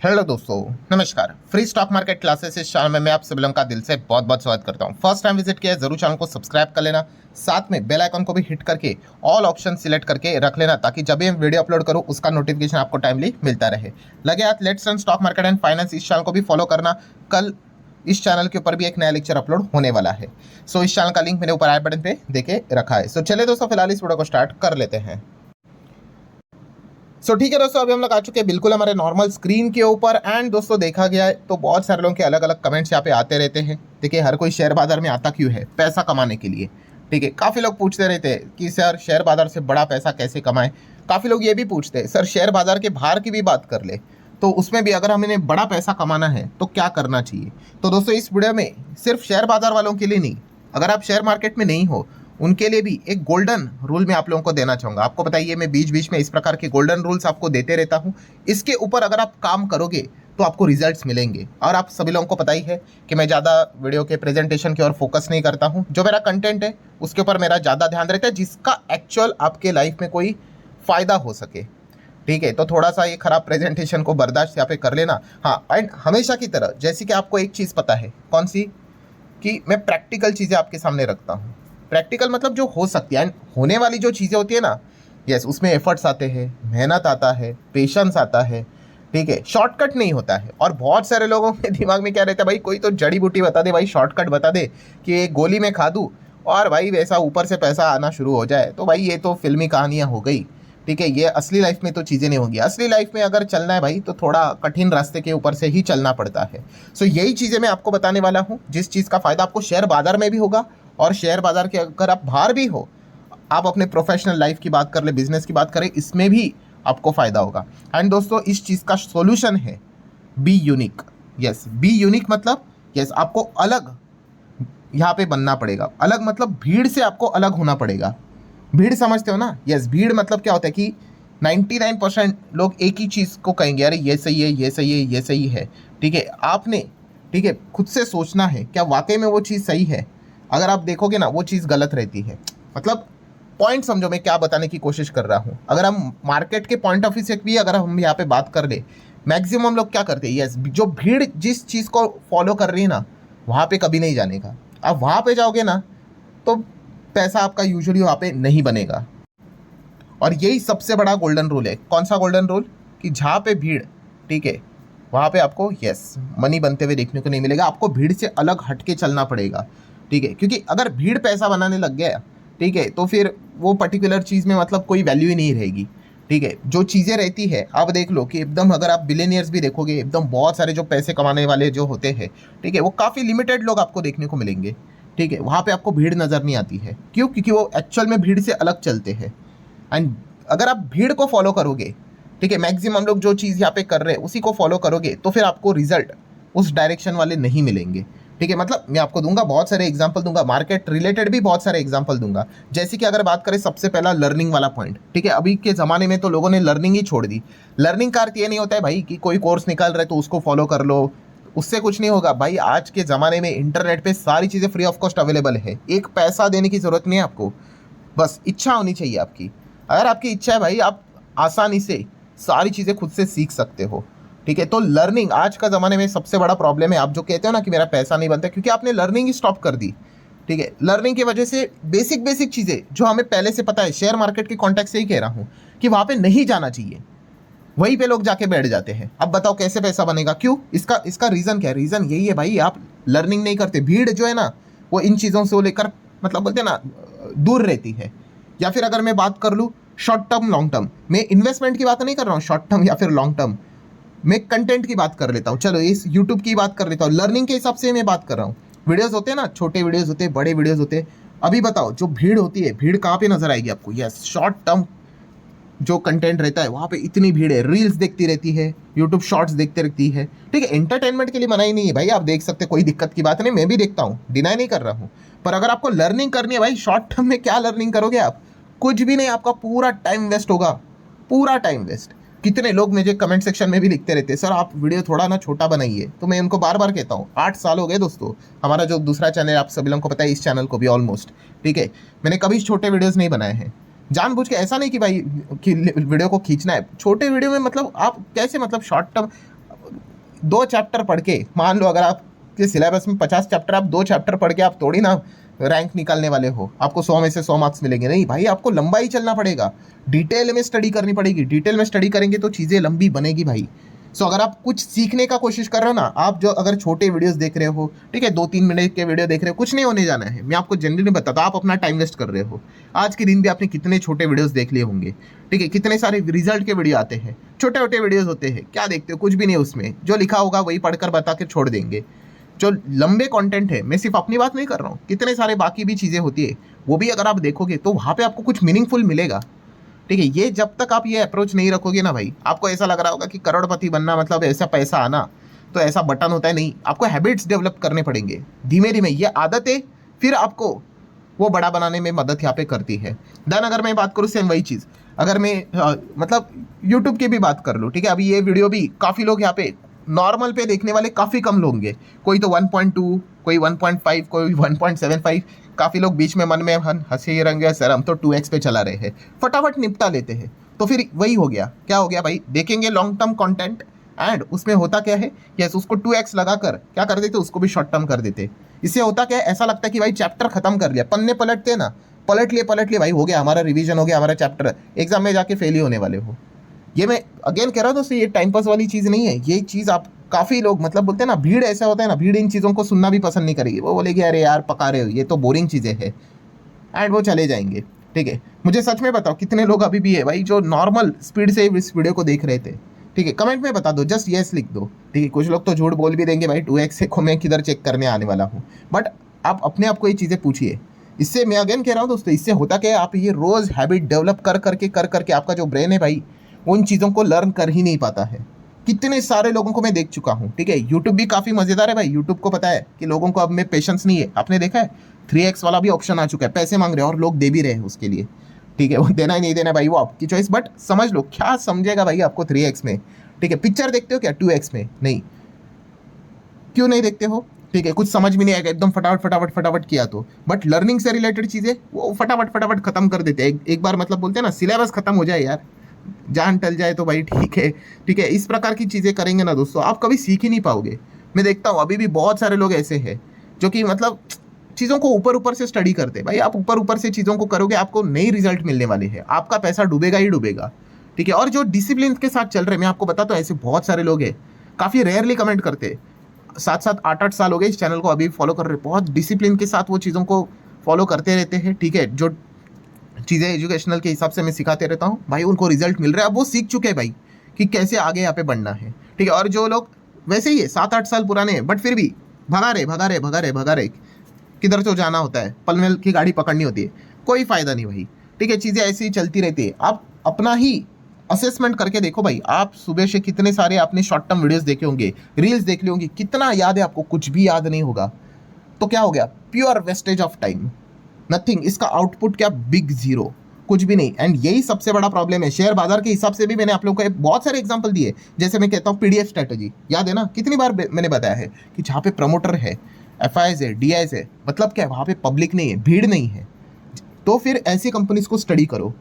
Hello दोस्तों, नमस्कार। Free stock market classes इस चैनल में मैं आप सभी लोगों का दिल से बहुत बहुत स्वागत करता हूं। फर्स्ट टाइम विजिट किया है जरूर चैनल को सब्सक्राइब कर लेना, साथ में बेल आइकन को भी हिट करके ऑल ऑप्शन सिलेक्ट करके रख लेना ताकि जब भी हम वीडियो अपलोड करूं उसका नोटिफिकेशन आपको टाइमली मिलता रहे। लगे हाथ let's run stock market and finance, इस चैनल को भी फॉलो करना। कल इस चैनल के ऊपर भी एक नया लेक्चर अपलोड होने वाला है। सो इस चैनल का लिंक मैंने ऊपर आई बटन पे देके रखा है। सो चलिए दोस्तों, फिलहाल इस वीडियो को स्टार्ट कर लेते हैं। ठीक है दोस्तों, अभी हम लोग आ चुके हैं बिल्कुल हमारे नॉर्मल स्क्रीन के ऊपर। एंड दोस्तों देखा गया है तो बहुत सारे लोगों के अलग अलग कमेंट्स यहाँ पे आते रहते हैं। देखिए, हर कोई शेयर बाजार में आता क्यों है? पैसा कमाने के लिए। ठीक है, काफ़ी लोग पूछते रहते हैं कि सर शेयर बाजार से बड़ा पैसा कैसे कमाएं। काफ़ी लोग ये भी पूछते हैं सर शेयर बाजार के बाहर की भी बात कर ले तो उसमें भी अगर हमें बड़ा पैसा कमाना है तो क्या करना चाहिए। तो दोस्तों इस वीडियो में सिर्फ शेयर बाजार वालों के लिए नहीं, अगर आप शेयर मार्केट में नहीं हो उनके लिए भी एक गोल्डन रूल मैं आप लोगों को देना चाहूँगा। आपको बताइए, मैं बीच बीच में इस प्रकार के गोल्डन रूल्स आपको देते रहता हूँ। इसके ऊपर अगर आप काम करोगे तो आपको रिजल्ट्स मिलेंगे। और आप सभी लोगों को पता ही है कि मैं ज़्यादा वीडियो के प्रेजेंटेशन की ओर फोकस नहीं करता हूँ। जो मेरा कंटेंट है उसके ऊपर मेरा ज़्यादा ध्यान रहता है, जिसका एक्चुअल आपके लाइफ में कोई फ़ायदा हो सके। ठीक है, तो थोड़ा सा ये खराब प्रेजेंटेशन को बर्दाश्त यहाँ पे कर लेना। हाँ, एंड हमेशा की तरह जैसे कि आपको एक चीज़ पता है, कौन सी? कि मैं प्रैक्टिकल चीज़ें आपके सामने रखता हूँ। प्रैक्टिकल मतलब जो हो सकती है एंड होने वाली जो चीज़ें होती है ना, यस, उसमें एफर्ट्स आते हैं, मेहनत आता है, पेशेंस आता है। ठीक है, शॉर्टकट नहीं होता है। और बहुत सारे लोगों के दिमाग में क्या रहता है, भाई कोई तो जड़ी बूटी बता दे, भाई शॉर्टकट बता दे कि एक गोली में खा दूँ और भाई वैसा ऊपर से पैसा आना शुरू हो जाए। तो भाई ये तो फिल्मी कहानियाँ हो गई। ठीक है, ये असली लाइफ में तो चीज़ें नहीं होंगी। असली लाइफ में अगर चलना है भाई तो थोड़ा कठिन रास्ते के ऊपर से ही चलना पड़ता है। सो यही चीज़ें मैं आपको बताने वाला हूँ, जिस चीज़ का फ़ायदा आपको शेयर बाजार में भी होगा और शेयर बाजार के अगर आप बाहर भी हो, आप अपने प्रोफेशनल लाइफ की बात कर ले, बिजनेस की बात करें, इसमें भी आपको फ़ायदा होगा। एंड दोस्तों इस चीज़ का सोल्यूशन है be unique. Yes, be unique मतलब यस, आपको अलग यहाँ पे बनना पड़ेगा। अलग मतलब भीड़ से आपको अलग होना पड़ेगा। भीड़ समझते हो ना? यस, भीड़ मतलब क्या होता है कि 99% लोग एक ही चीज़ को कहेंगे, अरे ये सही है, ये सही है, ये सही है। ठीक है, आपने ठीक है खुद से सोचना है क्या वाकई में वो चीज़ सही है। अगर आप देखोगे ना वो चीज़ गलत रहती है। मतलब पॉइंट समझो मैं क्या बताने की कोशिश कर रहा हूँ। अगर हम मार्केट के पॉइंट ऑफ व्यू से भी अगर हम यहाँ पे बात कर ले, मैक्सिमम लोग क्या करते हैं, यस, जो भीड़ जिस चीज़ को फॉलो कर रही है ना वहाँ पे कभी नहीं जाने का। आप वहाँ पे जाओगे ना तो पैसा आपका यूजुअली वहाँ पे नहीं बनेगा। और यही सबसे बड़ा गोल्डन रूल है। कौन सा गोल्डन रूल? कि जहाँ पे भीड़, ठीक है, वहाँ पे आपको यस मनी बनते हुए देखने को नहीं मिलेगा। आपको भीड़ से अलग हट के चलना पड़ेगा। ठीक है, क्योंकि अगर भीड़ पैसा बनाने लग गया, ठीक है, तो फिर वो पर्टिकुलर चीज़ में मतलब कोई वैल्यू ही नहीं रहेगी। ठीक है, जो चीज़ें रहती है आप देख लो कि एकदम, अगर आप बिलियनियर्स भी देखोगे, एकदम बहुत सारे जो पैसे कमाने वाले जो होते हैं, ठीक है, वो काफ़ी लिमिटेड लोग आपको देखने को मिलेंगे। ठीक है, वहाँ पे आपको भीड़ नज़र नहीं आती है। क्यों? क्योंकि वो एक्चुअल में भीड़ से अलग चलते हैं। एंड अगर आप भीड़ को फॉलो करोगे, ठीक है, मैक्सिमम लोग जो चीज़ यहाँ पे कर रहे हैं उसी को फॉलो करोगे, तो फिर आपको रिजल्ट उस डायरेक्शन वाले नहीं मिलेंगे। ठीक है, मतलब मैं आपको दूंगा, बहुत सारे एग्जांपल दूंगा, मार्केट रिलेटेड भी बहुत सारे एग्जांपल दूंगा। जैसे कि अगर बात करें सबसे पहला लर्निंग वाला पॉइंट। ठीक है, अभी के ज़माने में तो लोगों ने लर्निंग ही छोड़ दी। लर्निंग का अर्थ ये नहीं होता है भाई कि कोई कोर्स निकाल रहे तो उसको फॉलो कर लो, उससे कुछ नहीं होगा। भाई आज के ज़माने में इंटरनेट पे सारी चीज़ें फ्री ऑफ कॉस्ट अवेलेबल है। एक पैसा देने की ज़रूरत नहीं है आपको, बस इच्छा होनी चाहिए आपकी। अगर आपकी इच्छा है भाई, आप आसानी से सारी चीज़ें खुद से सीख सकते हो। ठीक है, तो लर्निंग आज का ज़माने में सबसे बड़ा प्रॉब्लम है। आप जो कहते हो ना कि मेरा पैसा नहीं बनता, क्योंकि आपने लर्निंग ही स्टॉप कर दी। ठीक है, लर्निंग की वजह से बेसिक चीज़ें जो हमें पहले से पता है, शेयर मार्केट के कॉन्टेक्स्ट से ही कह रहा हूँ कि वहाँ पे नहीं जाना चाहिए, वहीं पे लोग जाके बैठ जाते हैं। अब बताओ कैसे पैसा बनेगा? क्यों? इसका रीज़न क्या है? रीज़न यही है भाई, आप लर्निंग नहीं करते। भीड़ जो है ना वो इन चीज़ों से लेकर मतलब बोलते हैं ना दूर रहती है। या फिर अगर मैं बात कर लूँ शॉर्ट टर्म लॉन्ग टर्म, मैं इन्वेस्टमेंट की बात नहीं कर रहा हूँ, शॉर्ट टर्म या फिर लॉन्ग टर्म, मैं कंटेंट की बात कर लेता हूँ। चलो इस यूट्यूब की बात कर लेता हूँ, लर्निंग के हिसाब से मैं बात कर रहा हूँ। वीडियोस होते हैं ना, छोटे वीडियोस होते हैं, बड़े वीडियोस होते हैं। अभी बताओ जो भीड़ होती है, भीड़ कहाँ पे नजर आएगी आपको? यस, शॉर्ट टर्म जो कंटेंट रहता है वहाँ पे इतनी भीड़ है, रील्स देखती रहती है, यूट्यूब शॉर्ट्स देखते रहती है। ठीक है, एंटरटेनमेंट के लिए मना ही नहीं है भाई, आप देख सकते, कोई दिक्कत की बात नहीं, मैं भी देखता हूँ, डिनाई नहीं कर रहा हूँ। पर अगर आपको लर्निंग करनी है भाई, शॉर्ट टर्म में क्या लर्निंग करोगे आप? कुछ भी नहीं, आपका पूरा टाइम वेस्ट होगा, पूरा टाइम वेस्ट। कितने लोग मुझे कमेंट सेक्शन में भी लिखते रहते हैं, सर आप वीडियो थोड़ा ना छोटा बनाइए। तो मैं उनको बार बार कहता हूँ, 8 साल हो गए दोस्तों, हमारा जो दूसरा चैनल आप सभी लोगों को पता है, इस चैनल को भी ऑलमोस्ट, ठीक है, मैंने कभी छोटे वीडियोज़ नहीं बनाए हैं जानबूझ के। ऐसा नहीं कि भाई कि वीडियो को खींचना है। छोटे वीडियो में मतलब आप कैसे, मतलब शॉर्ट टर्म 2 चैप्टर पढ़ के, मान लो अगर आपके सिलेबस में 50 चैप्टर, आप 2 चैप्टर पढ़ के आप थोड़ी ना रैंक निकालने वाले हो, आपको 100 में से 100 मार्क्स मिलेंगे। नहीं भाई, आपको लंबा ही चलना पड़ेगा, डिटेल में स्टडी करनी पड़ेगी। डिटेल में स्टडी करेंगे तो चीज़ें लंबी बनेगी भाई। सो अगर आप कुछ सीखने का कोशिश कर रहे हो ना, आप जो अगर छोटे वीडियोस देख रहे हो, ठीक है, 2-3 मिनट के वीडियो देख रहे हो, कुछ नहीं होने जाना है। मैं आपको जनरली बताता हूं, आप अपना टाइम वेस्ट कर रहे हो। आज के दिन भी आपने कितने छोटे वीडियोस देख लिए होंगे, ठीक है, कितने सारे रिजल्ट के वीडियो आते हैं, छोटे छोटे वीडियोस होते हैं, क्या देखते हो, कुछ भी नहीं, उसमें जो लिखा होगा वही पढ़कर बता के छोड़ देंगे। जो लंबे कंटेंट है, मैं सिर्फ अपनी बात नहीं कर रहा हूँ, कितने सारे बाकी भी चीज़ें होती है, वो भी अगर आप देखोगे तो वहाँ पे आपको कुछ मीनिंगफुल मिलेगा, ठीक है। ये जब तक आप ये अप्रोच नहीं रखोगे ना भाई, आपको ऐसा लग रहा होगा कि करोड़पति बनना मतलब ऐसा पैसा आना, तो ऐसा बटन होता है, नहीं। आपको हैबिट्स डेवलप करने पड़ेंगे धीमे धीमे, ये आदतें फिर आपको वो बड़ा बनाने में मदद यहाँ पे करती है। देन अगर मैं बात करूँ सेम वही चीज़, अगर मैं मतलब यूट्यूब की भी बात कर लूँ, ठीक है, अभी ये वीडियो भी काफ़ी लोग यहाँ पे नॉर्मल पे देखने वाले काफ़ी कम लोग होंगे, कोई तो 1.2, कोई 1.5, कोई 1.75, काफ़ी लोग बीच में मन में हंसी रंगे सर हम तो 2x पे चला रहे हैं, फटाफट निपटा लेते हैं। तो फिर वही हो गया, क्या हो गया भाई, देखेंगे लॉन्ग टर्म कंटेंट एंड उसमें होता क्या है, यस, उसको 2x लगाकर क्या कर देते, उसको भी शॉर्ट टर्म कर देते। इससे होता क्या है, ऐसा लगता है कि भाई चैप्टर खत्म कर लिया, पन्ने पलटते ना, पलट लिए भाई, हो गया हमारा रिवीजन, हो गया हमारा चैप्टर, एग्जाम में जाके फेल ही होने वाले हो। ये मैं अगेन कह रहा हूँ दोस्तों, ये टाइम पास वाली चीज़ नहीं है। ये चीज़ आप काफ़ी लोग मतलब बोलते हैं ना, भीड़ ऐसा होता है ना, भीड़ इन चीज़ों को सुनना भी पसंद नहीं करेगी, वो बोलेगी अरे यार पका रहे हो, ये तो बोरिंग चीज़ें हैं, एंड वो चले जाएंगे, ठीक है। मुझे सच में बताओ कितने लोग अभी भी है भाई जो नॉर्मल स्पीड से इस वीडियो को देख रहे थे, ठीक है, कमेंट में बता दो, जस्ट येस लिख दो, ठीक है। कुछ लोग तो झूठ बोल भी देंगे भाई, 2x को मैं किधर चेक करने आने वाला हूँ, बट आप अपने आप को ये चीज़ें पूछिए। इससे मैं अगेन कह रहा हूँ दोस्तों, इससे होता क्या है, आप ये रोज़ हैबिट डेवलप कर करके आपका जो ब्रेन है भाई, उन चीज़ों को लर्न कर ही नहीं पाता है। कितने सारे लोगों को मैं देख चुका हूँ, ठीक है। यूट्यूब भी काफ़ी मज़ेदार है भाई, यूट्यूब को पता है कि लोगों को अब में पेशेंस नहीं है। आपने देखा है 3x वाला भी ऑप्शन आ चुका है, पैसे मांग रहे हैं और लोग दे भी रहे हैं उसके लिए, ठीक है। वो देना ही नहीं देना भाई वो आपकी चॉइस, बट समझ लो क्या समझेगा भाई आपको 3x में, ठीक है। पिक्चर देखते हो क्या 2x में, नहीं, क्यों नहीं देखते हो, ठीक है। कुछ समझ में नहीं आएगा, एकदम फटाफट किया तो, बट लर्निंग से रिलेटेड चीज़ें वो फटाफट खत्म कर देते हैं। एक बार मतलब बोलते हैं ना, सिलेबस खत्म हो जाए यार, जान टल जाए तो भाई ठीक है, ठीक है। इस प्रकार की चीज़ें करेंगे ना दोस्तों, आप कभी सीख ही नहीं पाओगे। मैं देखता हूँ अभी भी बहुत सारे लोग ऐसे हैं जो कि मतलब चीज़ों को ऊपर से स्टडी करते हैं। भाई आप ऊपर से चीज़ों को करोगे, आपको नई रिजल्ट मिलने वाले हैं, आपका पैसा डूबेगा ही डूबेगा, ठीक है। और जो डिसिप्लिन के साथ चल रहे हैं, मैं आपको बताता हूँ, ऐसे बहुत सारे लोग हैं, काफ़ी रेयरली कमेंट करते, 7-7, 8-8 साल हो गए इस चैनल को अभी फॉलो कर रहे, बहुत डिसिप्लिन के साथ वो चीज़ों को फॉलो करते रहते हैं, ठीक है। जो चीज़ें एजुकेशनल के हिसाब से मैं सिखाते रहता हूँ भाई, उनको रिजल्ट मिल रहा है, अब वो सीख चुके हैं भाई कि कैसे आगे यहाँ पे बढ़ना है, ठीक है। और जो लोग वैसे ही है 7-8 साल पुराने हैं, बट फिर भी भगा रहे, किधर तो जाना होता है, पलमेल की गाड़ी पकड़नी होती है, कोई फ़ायदा नहीं भाई, ठीक है। चीज़ें ऐसी ही चलती रहती है। आप अपना ही असेसमेंट करके देखो भाई, आप सुबह से कितने सारे आपने शॉर्ट टर्म वीडियोस देखे होंगे, रील्स देख ली होंगी, कितना याद है आपको, कुछ भी याद नहीं होगा, तो क्या हो गया, pure wastage of time, nothing. इसका आउटपुट क्या, बिग जीरो, कुछ भी नहीं। एंड यही सबसे बड़ा प्रॉब्लम है। शेयर बाजार के हिसाब से भी मैंने आप लोगों को बहुत सारे एग्जांपल दिए, जैसे मैं कहता हूँ पीडीएफ स्ट्रेटजी, याद है ना, कितनी बार मैंने बताया है कि जहाँ पे प्रमोटर है, एफआईएस है, डीआईएस है, मतलब क्या, वहाँ पे पब्लिक नहीं है, भीड़ नहीं है, तो फिर ऐसी कंपनीज को स्टडी करो।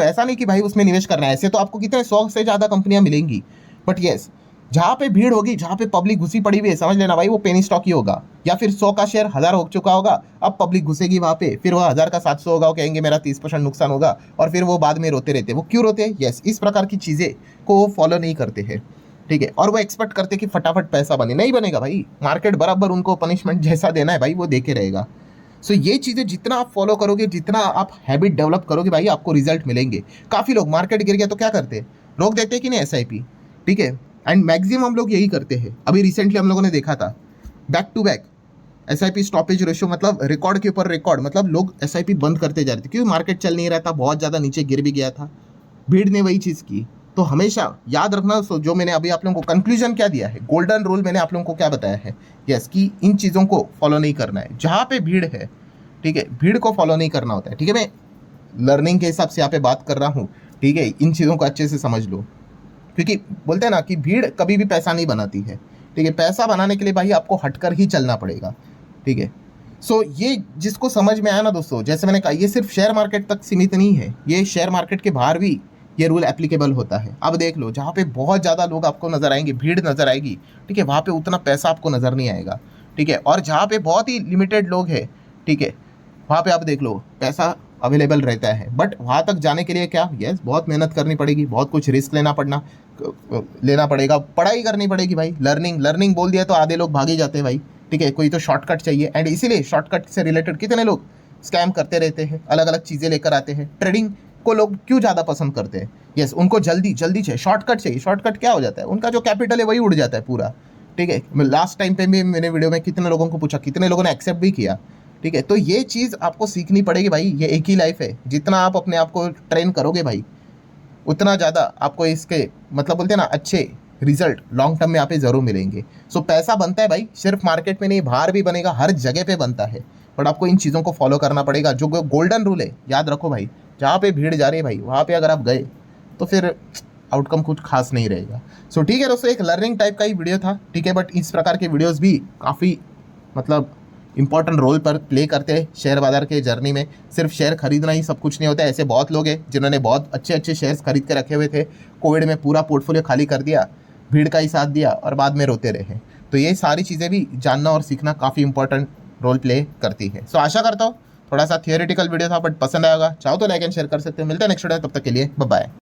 ऐसा नहीं कि भाई उसमें निवेश करना है, ऐसे तो आपको कितने 100 से ज़्यादा कंपनियां मिलेंगी, बट येस, जहाँ पे भीड़ होगी, जहाँ पे पब्लिक घुसी पड़ी हुई है, समझ लेना भाई वो पेनी स्टॉक ही होगा, या फिर 100 का शेयर 1000 हो चुका होगा, अब पब्लिक घुसेगी वहाँ पे, फिर वो 1000 का 700 होगा, वो कहेंगे मेरा 30% नुकसान होगा, और फिर वो बाद में रोते रहते हैं। वो क्यों रोते हैं, यस, इस प्रकार की चीज़ें को वो फॉलो नहीं करते हैं, ठीक है। और वो एक्सपेक्ट करते कि फटाफट पैसा बने, नहीं बनेगा भाई, मार्केट बराबर उनको पनिशमेंट जैसा देना है भाई वो देके रहेगा। सो ये चीज़ें जितना आप फॉलो करोगे, जितना आप हैबिट डेवलप करोगे भाई, आपको रिजल्ट मिलेंगे। काफ़ी लोग, मार्केट गिर गया तो क्या करते हैं, रोक देते हैं कि नहीं एसआईपी, ठीक है। एंड मैक्सिमम हम लोग यही करते हैं। अभी रिसेंटली हम लोगों ने देखा था back to back SIP stoppage ratio, मतलब रिकॉर्ड के ऊपर रिकॉर्ड, मतलब लोग एसआईपी बंद करते जा रहे थे क्योंकि मार्केट चल नहीं रहा था, बहुत ज़्यादा नीचे गिर भी गया था, भीड़ ने वही चीज़ की। तो हमेशा याद रखना, जो मैंने अभी आप लोगों को कंक्लूजन क्या दिया है, गोल्डन रूल मैंने आप लोगों को क्या बताया है, यस, कि इन चीज़ों को फॉलो नहीं करना है जहाँ पे भीड़ है, ठीक है, भीड़ को फॉलो नहीं करना होता है, ठीक है। मैं लर्निंग के हिसाब से यहाँ पे बात कर रहा हूँ, ठीक है, इन चीज़ों को अच्छे से समझ लो, क्योंकि बोलते हैं ना कि भीड़ कभी भी पैसा नहीं बनाती है, ठीक है। पैसा बनाने के लिए भाई आपको हटकर ही चलना पड़ेगा, ठीक है। सो ये जिसको समझ में आया ना दोस्तों, जैसे मैंने कहा, ये सिर्फ शेयर मार्केट तक सीमित नहीं है, ये शेयर मार्केट के बाहर भी ये रूल एप्लीकेबल होता है। अब देख लो, जहाँ पे बहुत ज़्यादा लोग आपको नजर आएंगे, भीड़ नजर आएगी, ठीक है, वहाँ पे उतना पैसा आपको नजर नहीं आएगा, ठीक है। और जहाँ पे बहुत ही लिमिटेड लोग हैं, ठीक है, वहाँ पे आप देख लो पैसा अवेलेबल रहता है। बट वहाँ तक जाने के लिए क्या, यस, बहुत मेहनत करनी पड़ेगी, बहुत कुछ रिस्क लेना पड़ेगा, पढ़ाई करनी पड़ेगी भाई। लर्निंग बोल दिया तो आधे लोग भाग ही जाते हैं भाई, ठीक है। कोई तो शॉर्टकट चाहिए, एंड इसीलिए शॉर्टकट से रिलेटेड कितने लोग स्कैम करते रहते हैं, अलग अलग चीज़ें लेकर आते हैं। ट्रेडिंग को लोग क्यों ज़्यादा पसंद करते हैं, यस, उनको जल्दी चाहिए, शॉर्टकट चाहिए। शॉर्टकट क्या हो जाता है, उनका जो कैपिटल है वही उड़ जाता है पूरा, ठीक है। लास्ट टाइम पे भी मैंने वीडियो में कितने लोगों को पूछा, कितने लोगों ने एक्सेप्ट भी किया, ठीक है। तो ये चीज़ आपको सीखनी पड़ेगी भाई, ये एक ही लाइफ है, जितना आप अपने आप को ट्रेन करोगे भाई, उतना ज़्यादा आपको इसके मतलब बोलते हैं ना अच्छे रिजल्ट लॉन्ग टर्म में यहाँ पे ज़रूर मिलेंगे। सो पैसा बनता है भाई, सिर्फ मार्केट में नहीं, बाहर भी बनेगा, हर जगह पे बनता है। बट आपको इन चीज़ों को फॉलो करना पड़ेगा, जो गोल्डन रूल है, याद रखो भाई। जहाँ पे भीड़ जा रही है भाई, वहाँ पे अगर आप गए तो फिर आउटकम कुछ खास नहीं रहेगा। सो ठीक है दोस्तों, एक लर्निंग टाइप का ही वीडियो था, ठीक है। बट इस प्रकार के वीडियोज़ भी काफ़ी मतलब इंपॉर्टेंट रोल पर प्ले करते हैं शेयर बाजार के जर्नी में। सिर्फ शेयर खरीदना ही सब कुछ नहीं होता है। ऐसे बहुत लोग हैं जिन्होंने बहुत अच्छे शेयर्स खरीद के रखे हुए थे, कोविड में पूरा पोर्टफोलियो खाली कर दिया, भीड़ का ही साथ दिया और बाद में रोते रहे। तो ये सारी चीज़ें भी जानना और सीखना काफ़ी इंपॉर्टेंट रोल प्ले करती है। सो आशा करता हूँ थोड़ा सा थियोरेटिकल वीडियो था, बट पसंद आएगा। चाहो तो लाइक एंड शेयर कर सकते हो। मिलते हैं नेक्स्ट वीडियो, तब तक के लिए बाय बाय।